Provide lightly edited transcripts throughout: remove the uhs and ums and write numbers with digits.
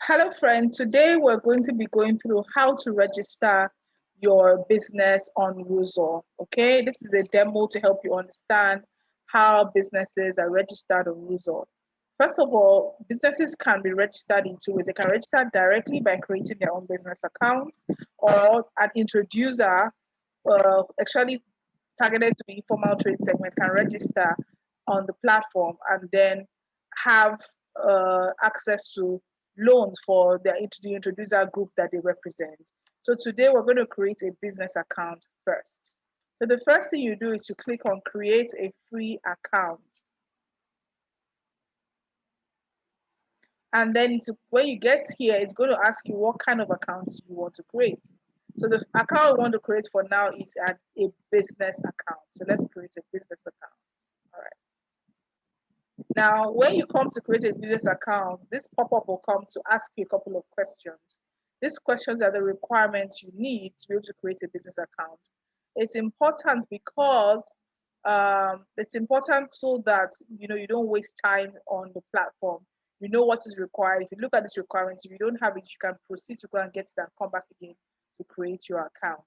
Hello friend, today we're going to be going through how to register your business on Ruzor. Okay, this is a demo to help you understand how businesses are registered on Ruzor. First of all, businesses can be registered in two ways. They can register directly by creating their own business account, or an introducer, actually targeted to the informal trade segment, can register on the platform and then have access to loans for the introducer group that they represent. So today we're going to create a business account first. So the first thing you do is to click on create a free account. And then when you get here, it's going to ask you what kind of accounts you want to create. So the account we want to create for now is a business account. So let's create a business account. All right. Now, when you come to create a business account, this pop-up will come to ask you a couple of questions. These questions are the requirements you need to be able to create a business account. It's important because it's important so that you don't waste time on the platform. You know what is required. If you look at these requirements, if you don't have it, you can proceed to go and get it and come back again to create your account.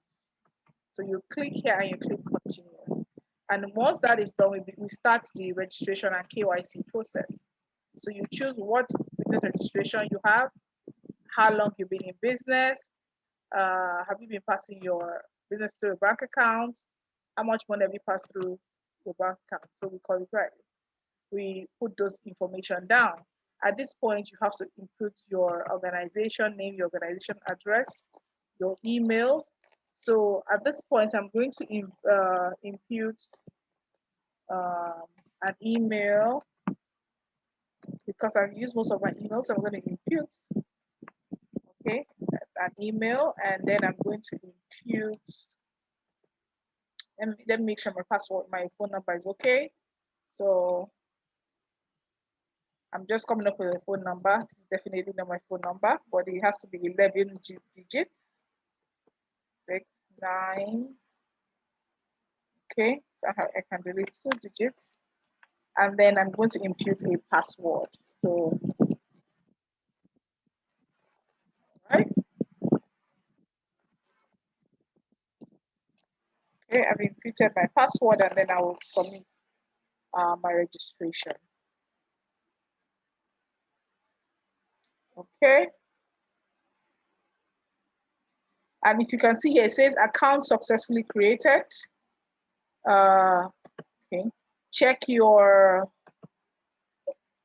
So you click here and you click continue. And once that is done, we start the registration and KYC process. So you choose what business registration you have, how long you've been in business, have you been passing your business through a bank account, how much money have you passed through your bank account. So we call it right. We put those information down. At this point, you have to input your organization name, your organization address, your email. So at this point, I'm going to impute an email because I've used most of my emails. So I'm going to impute, okay, an email, and then I'm going to impute, and then make sure my password, my phone number is okay. So I'm just coming up with a phone number. This is definitely not my phone number, but it has to be 11 digits. 6, 9. Okay, so I can delete 2 digits. And then I'm going to impute a password. So, right. Okay, I've imputed my password and then I will submit my registration. Okay. And if you can see here, it says account successfully created. Okay. Check your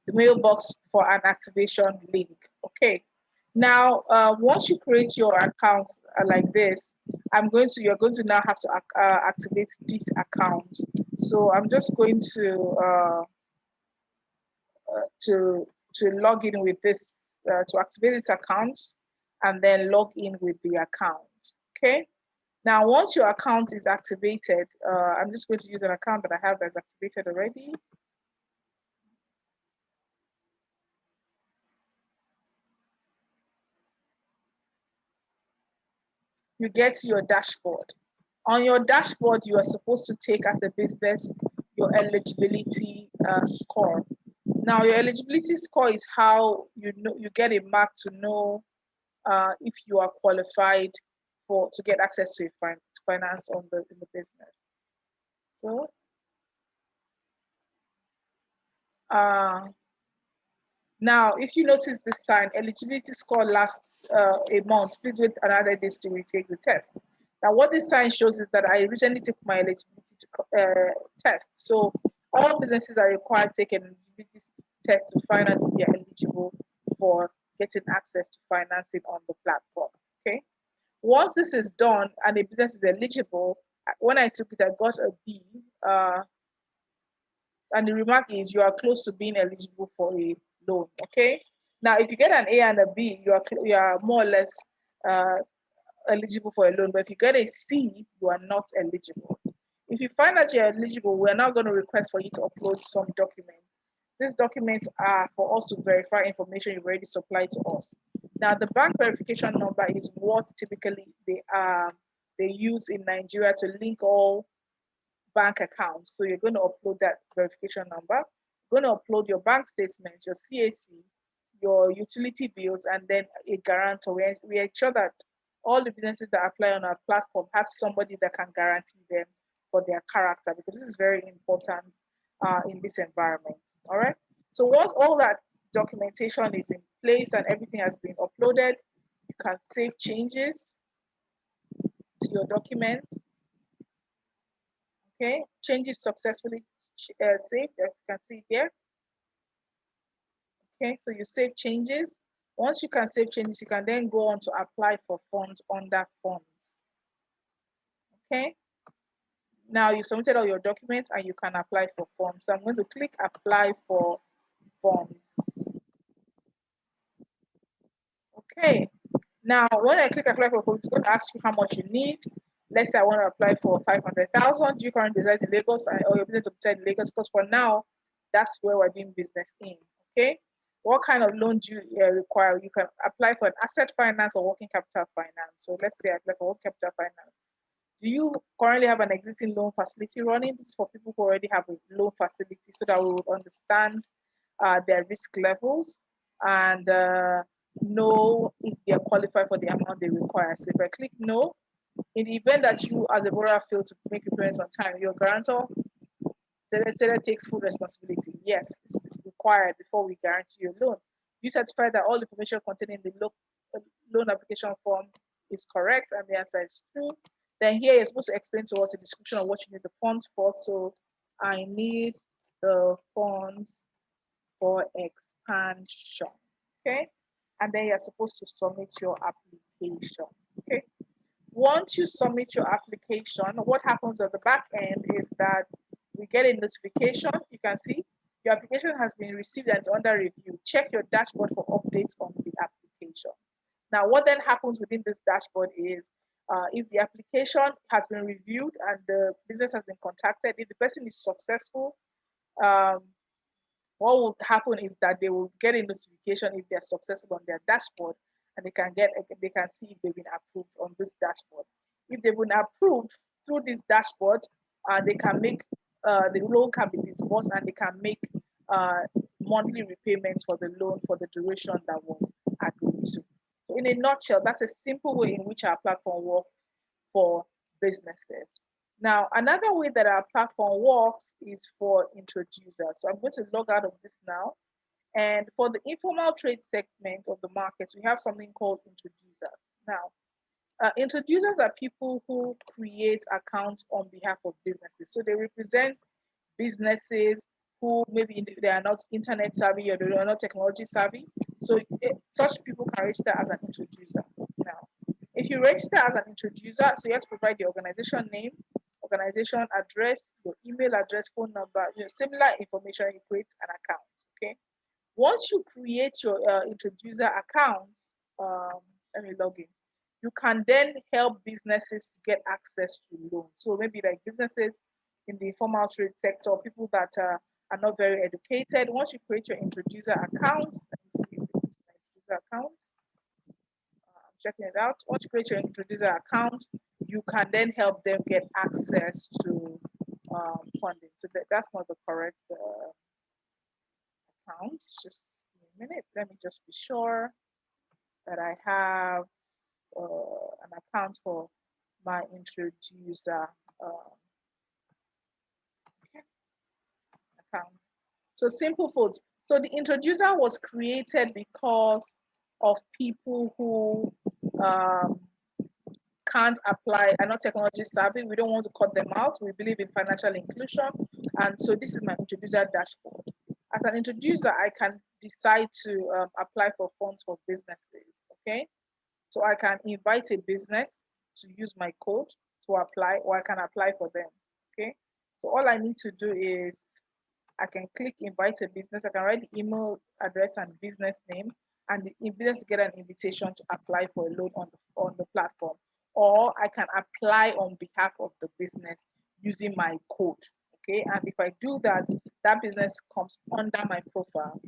mailbox for an activation link. Okay. Now, once you create your account like this, you're going to now have to activate this account. So I'm just going to log in with this, to activate this account, and then log in with the account. Okay. Now, once your account is activated, I'm just going to use an account that I have that's activated already. You get your dashboard. On your dashboard, you are supposed to take as a business your eligibility score. Now, your eligibility score is how you get a mark to know if you are qualified to get access to finance in the business. So, now, if you notice this sign, eligibility score lasts a month, please wait another day to retake the test. Now, what this sign shows is that I recently took my eligibility test. So all businesses are required to take an eligibility test to find out if they're eligible for getting access to financing on the platform. Okay. Once this is done and a business is eligible, when I took it, I got a B. And the remark is you are close to being eligible for a loan. Okay. Now, if you get an A and a B, you are more or less eligible for a loan. But if you get a C, you are not eligible. If you find that you're eligible, we're now going to request for you to upload some documents. These documents are for us to verify information you've already supplied to us. Now, the bank verification number is what typically they use in Nigeria to link all bank accounts. So you're going to upload that verification number. You're going to upload your bank statements, your CAC, your utility bills, and then a guarantor. We ensure that all the businesses that apply on our platform has somebody that can guarantee them for their character, because this is very important in this environment. All right. So once all that documentation is in place and everything has been uploaded, you can save changes to your document. Okay, changes successfully saved, as you can see here. Okay, so you save changes. Once you can save changes, you can then go on to apply for funds under funds. Okay, now you submitted all your documents and you can apply for funds. So I'm going to click apply for funds. Okay, now when I click apply for funds, it's going to ask you how much you need. Let's say I want to apply for 500,000. You currently reside in Lagos, or your business reside in Lagos, because for now, that's where we're doing business in. Okay, what kind of loan do you require? You can apply for an asset finance or working capital finance. So let's say I apply for working capital finance. Do you currently have an existing loan facility running? This is for people who already have a loan facility, so that we would understand their risk levels and know if they are qualified for the amount they require. So if I click no, in the event that you as a borrower fail to make repayments on time, your guarantor seller takes full responsibility. Yes, it's required before we guarantee your loan. You certify that all information contained in the loan application form is correct, and the answer is true. Then here you're supposed to explain to us a description of what you need the funds for. So I need the funds for expansion. Okay, and then you're supposed to submit your application. Okay, once you submit your application, what happens at the back end is that we get a notification. You can see your application has been received and is under review. Check your dashboard for updates on the application. Now, what then happens within this dashboard is if the application has been reviewed and the business has been contacted, if the person is successful, um, what will happen is that they will get a notification if they're successful on their dashboard, and they can see if they've been approved on this dashboard. If they've been approved through this dashboard, they can make the loan can be disbursed, and they can make uh, monthly repayments for the loan for the duration that was agreed to. So in a nutshell, that's a simple way in which our platform works for businesses. Now, another way that our platform works is for introducers. So I'm going to log out of this now. And for the informal trade segment of the markets, we have something called introducers. Now, introducers are people who create accounts on behalf of businesses. So they represent businesses who maybe they are not internet savvy or they are not technology savvy. So such people can register as an introducer. Now, if you register as an introducer, so you have to provide the organization name, organization address, your email address, phone number, similar information. You create an account. Okay. Once you create your introducer account, let me log in. You can then help businesses get access to loans. So maybe like businesses in the informal trade sector, people that are not very educated. Once you create your introducer account, let me see if this is my introducer account. I'm checking it out. Once you create your introducer account, you can then help them get access to funding. So that's not the correct account. Just a minute. Let me just be sure that I have an account for my introducer account. So simple folds. So the introducer was created because of people who can't apply, are not technology savvy. We don't want to cut them out. We believe in financial inclusion. And so this is my introducer dashboard. As an introducer, I can decide to apply for funds for businesses, okay? So I can invite a business to use my code to apply, or I can apply for them, okay? So all I need to do is I can click invite a business. I can write the email address and business name, and the business get an invitation to apply for a loan on the platform. Or I can apply on behalf of the business using my code. Okay, and if I do that, that business comes under my profile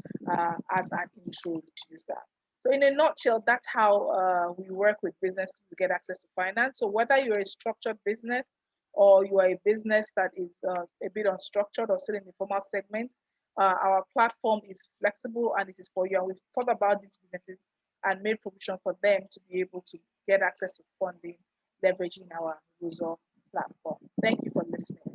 as an introducer. So in a nutshell, that's how we work with businesses to get access to finance. So whether you're a structured business or you are a business that is a bit unstructured or still in the formal segment, Our platform is flexible and it is for you. And we've thought about these businesses and made provision for them to be able to get access to funding, leveraging our Result platform. Thank you for listening.